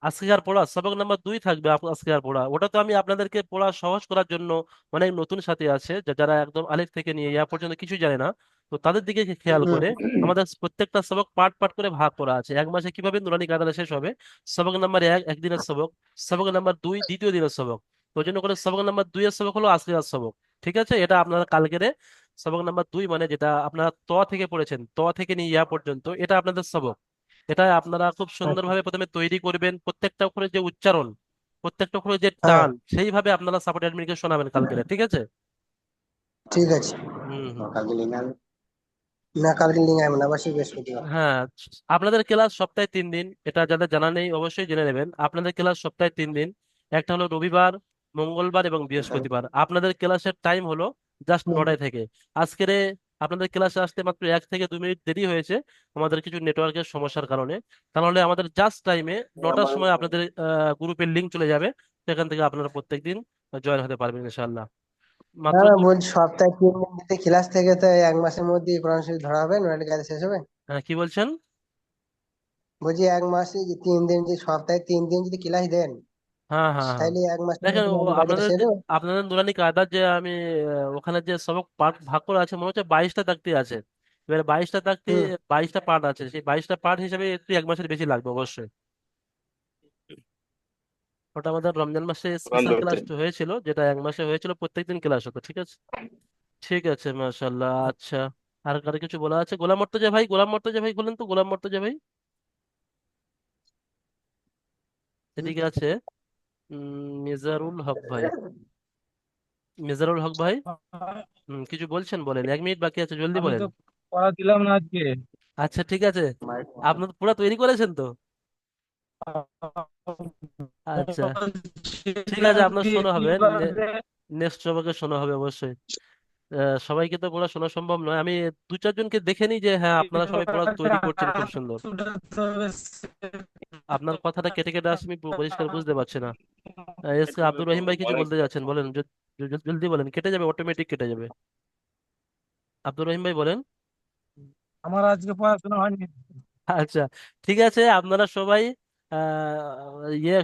[SPEAKER 1] আজকের পড়া সবক নাম্বার 2 থাকবে, আজকের পড়া ওটা তো আমি আপনাদেরকে পড়া সহজ করার জন্য, অনেক নতুন সাথী আছে যারা একদম আলিফ থেকে নিয়ে ইয়া পর্যন্ত কিছু জানে না, তো তাদের দিকে খেয়াল করে আমাদের প্রত্যেকটা সবক পার্ট পার্ট করে ভাগ করা আছে। 1 মাসে কিভাবে নুরানি কায়দা শেষ হবে, সবক নাম্বার 1 একদিনের সবক, সবক নাম্বার 2 দ্বিতীয় দিনের সবক, তো ওই জন্য করে সবক নাম্বার 2 এর সবক হলো আজকের সবক। ঠিক আছে, এটা আপনারা কালকেরে সবক নাম্বার 2 মানে যেটা আপনারা ত থেকে পড়েছেন, ত থেকে নিয়ে ইয়া পর্যন্ত, এটা আপনাদের সবক। এটা আপনারা খুব
[SPEAKER 5] আচ্ছা।
[SPEAKER 1] সুন্দরভাবে প্রথমে তৈরি করবেন, প্রত্যেকটা অক্ষরের যে উচ্চারণ, প্রত্যেকটা অক্ষরের যে
[SPEAKER 4] হ্যাঁ,
[SPEAKER 1] টান, সেইভাবে আপনারা সাপোর্ট অ্যাডমিনকে শোনাবেন কালকে, ঠিক আছে?
[SPEAKER 4] ঠিক আছে।
[SPEAKER 1] হুম হুম।
[SPEAKER 4] কালকে লিঙ্ক আনবে না? কালকে লিঙ্ক আনবে না, আবার সেই বৃহস্পতিবার।
[SPEAKER 1] হ্যাঁ, আপনাদের ক্লাস সপ্তাহে 3 দিন, এটা যাদের জানা নেই অবশ্যই জেনে নেবেন, আপনাদের ক্লাস সপ্তাহে 3 দিন। একটা হলো রবিবার, মঙ্গলবার এবং বৃহস্পতিবার। আপনাদের ক্লাসের টাইম হলো জাস্ট
[SPEAKER 4] হুম,
[SPEAKER 1] 9টায় থেকে। আজকের আপনাদের ক্লাসে আসতে মাত্র 1 থেকে 2 মিনিট দেরি হয়েছে, আমাদের কিছু নেটওয়ার্কের সমস্যার কারণে। তাহলে আমাদের জাস্ট টাইমে 9টার সময় আপনাদের গ্রুপের লিঙ্ক চলে যাবে, সেখান থেকে আপনারা প্রত্যেকদিন জয়েন হতে পারবেন ইনশাআল্লাহ।
[SPEAKER 8] না
[SPEAKER 1] মাত্র
[SPEAKER 8] না, বলছি সপ্তাহে 3 দিন যদি ক্লাস থেকে তো 1 মাসের মধ্যে কোরআন শরীফ ধরা হবে, নইলে কাজ শেষ হবে?
[SPEAKER 1] কি বলছেন?
[SPEAKER 8] বলছি 1 মাসে যে 3 দিন, যে সপ্তাহে 3 দিন যদি ক্লাস দেন,
[SPEAKER 1] হ্যাঁ, হ্যাঁ, হ্যাঁ।
[SPEAKER 8] তাইলে 1 মাসের
[SPEAKER 1] দেখেন
[SPEAKER 8] মধ্যে
[SPEAKER 1] ও
[SPEAKER 8] আমাদের কাজটা
[SPEAKER 1] আপনাদের
[SPEAKER 8] শেষ
[SPEAKER 1] যে
[SPEAKER 8] হবে।
[SPEAKER 1] আপনাদের নুরানি কায়দার যে আমি ওখানে যে সবক পাঠ ভাগ করা আছে মনে হচ্ছে 22টা তাকতি আছে। এবারে 22টা তাকতি,
[SPEAKER 8] হুম।
[SPEAKER 1] 22টা পাঠ আছে, সেই 22টা পাঠ হিসেবে একটু 1 মাসের বেশি লাগবে অবশ্যই। ওটা আমাদের রমজান মাসে
[SPEAKER 7] কোরআন
[SPEAKER 1] স্পেশাল
[SPEAKER 7] ধরতে।
[SPEAKER 1] ক্লাস হয়েছিল, যেটা 1 মাসে হয়েছিল, প্রত্যেকদিন ক্লাস হতো। ঠিক আছে, ঠিক আছে, মাশাল্লাহ। আচ্ছা, আর কারো কিছু বলা আছে? গোলাম মর্তজা ভাই, গোলাম মর্তজা ভাই বলেন তো, গোলাম মর্তজা ভাই এদিকে আছে। মিজারুল হক ভাই, মিজারুল হক ভাই, কিছু বলছেন? বলেন, 1 মিনিট বাকি আছে, জলদি
[SPEAKER 2] আমি
[SPEAKER 1] বলেন।
[SPEAKER 2] তো পড়া দিলাম না আজকে।
[SPEAKER 1] আচ্ছা, ঠিক আছে, আপনার পুরো তৈরি করেছেন তো? আচ্ছা, ঠিক আছে, আপনার শোনা হবে,
[SPEAKER 2] কিভাবে
[SPEAKER 1] নেক্সট সবাইকে শোনা হবে অবশ্যই। সবাইকে তো পড়া শোনা সম্ভব নয়, আমি 2-4 জনকে দেখে নিই যে হ্যাঁ আপনারা সবাই পড়া তৈরি করছেন খুব সুন্দর। আপনার কথাটা কেটে কেটে আসছে, আমি পরিষ্কার বুঝতে পারছি না। এসকে আব্দুর রহিম ভাই কিছু
[SPEAKER 7] অনেক
[SPEAKER 1] বলতে যাচ্ছেন, বলেন, জলদি বলেন, কেটে যাবে, অটোমেটিক কেটে যাবে। আব্দুর রহিম ভাই বলেন।
[SPEAKER 2] আমার আজকে পড়াশোনা হয়নি।
[SPEAKER 1] আচ্ছা, ঠিক আছে, আপনারা সবাই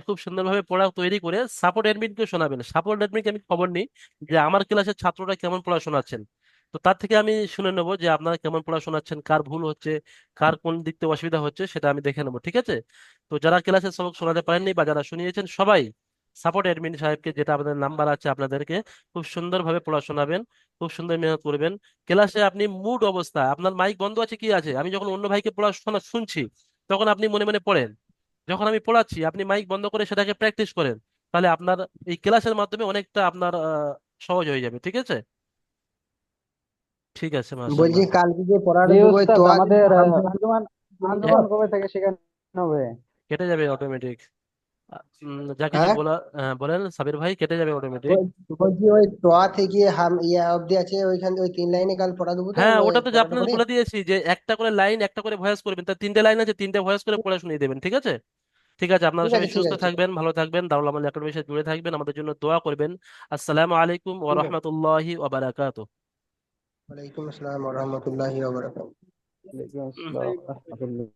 [SPEAKER 1] খুব সুন্দরভাবে পড়া তৈরি করে সাপোর্ট অ্যাডমিনকে শোনাবেন। সাপোর্ট অ্যাডমিনকে আমি খবর নিই যে আমার ক্লাসের ছাত্ররা কেমন পড়া শোনাচ্ছেন। তো তার থেকে আমি শুনে নেবো যে আপনারা কেমন পড়া শোনাচ্ছেন, কার ভুল হচ্ছে, কার কোন দিক থেকে অসুবিধা হচ্ছে, সেটা আমি দেখে নেবো। ঠিক আছে, তো যারা ক্লাসে সবক শোনাতে পারেননি বা যারা শুনিয়েছেন, সবাই সাপোর্ট অ্যাডমিন সাহেবকে, যেটা আপনাদের নাম্বার আছে, আপনাদেরকে খুব সুন্দরভাবে পড়া শোনাবেন, খুব সুন্দর মেহনত করবেন। ক্লাসে আপনি মুড অবস্থা, আপনার মাইক বন্ধ আছে কি আছে, আমি যখন অন্য ভাইকে পড়াশোনা শুনছি তখন আপনি মনে মনে পড়েন, যখন আমি পড়াচ্ছি আপনি মাইক বন্ধ করে সেটাকে প্র্যাকটিস করেন, তাহলে আপনার এই ক্লাসের মাধ্যমে অনেকটা আপনার সহজ হয়ে যাবে। ঠিক আছে, ঠিক আছে,
[SPEAKER 8] বলছি
[SPEAKER 1] মাশাআল্লাহ।
[SPEAKER 8] কালকে যে পড়াটা
[SPEAKER 5] জি
[SPEAKER 8] দেবো, ওই
[SPEAKER 5] ওস্তাদ,
[SPEAKER 8] তোয়া থেকে
[SPEAKER 5] আমাদের
[SPEAKER 8] হামজা
[SPEAKER 5] আঞ্জুমান
[SPEAKER 8] তো?
[SPEAKER 5] আঞ্জুমান কবে থেকে শেখানো হবে?
[SPEAKER 1] কেটে যাবে অটোমেটিক। যা কিছু
[SPEAKER 8] হ্যাঁ,
[SPEAKER 1] বলা, বলেন সাবির ভাই, কেটে যাবে অটোমেটিক।
[SPEAKER 8] বলছি ওই তোয়া থেকে ইয়া অব্দি আছে, ওইখান 3 লাইনে কাল পড়া দেবো তো,
[SPEAKER 1] হ্যাঁ,
[SPEAKER 8] ওই
[SPEAKER 1] ওটা তো যে
[SPEAKER 8] পড়াটা
[SPEAKER 1] আপনাদের
[SPEAKER 8] করে।
[SPEAKER 1] বলে দিয়েছি যে একটা করে লাইন, একটা করে ভয়েস করবেন, তার 3টে লাইন আছে, 3টে ভয়েস করে পড়ে শুনিয়ে দেবেন। ঠিক আছে, ঠিক আছে, আপনারা
[SPEAKER 8] ঠিক আছে,
[SPEAKER 1] সবাই
[SPEAKER 8] ঠিক
[SPEAKER 1] সুস্থ
[SPEAKER 8] আছে, ঠিক আছে,
[SPEAKER 1] থাকবেন, ভালো থাকবেন, দারুল আমাল একাডেমির সাথে জুড়ে থাকবেন, আমাদের জন্য দোয়া করবেন। আসসালামু আলাইকুম ওয়া
[SPEAKER 8] ঠিক আছে।
[SPEAKER 1] রাহমাতুল্লাহি ওয়া বারাকাতুহু।
[SPEAKER 8] ওয়ালাইকুম আসসালাম ওয়া রাহমাতুল্লাহি ওয়া বারাকাতুহু।
[SPEAKER 5] ওয়ালাইকুম আসসালাম।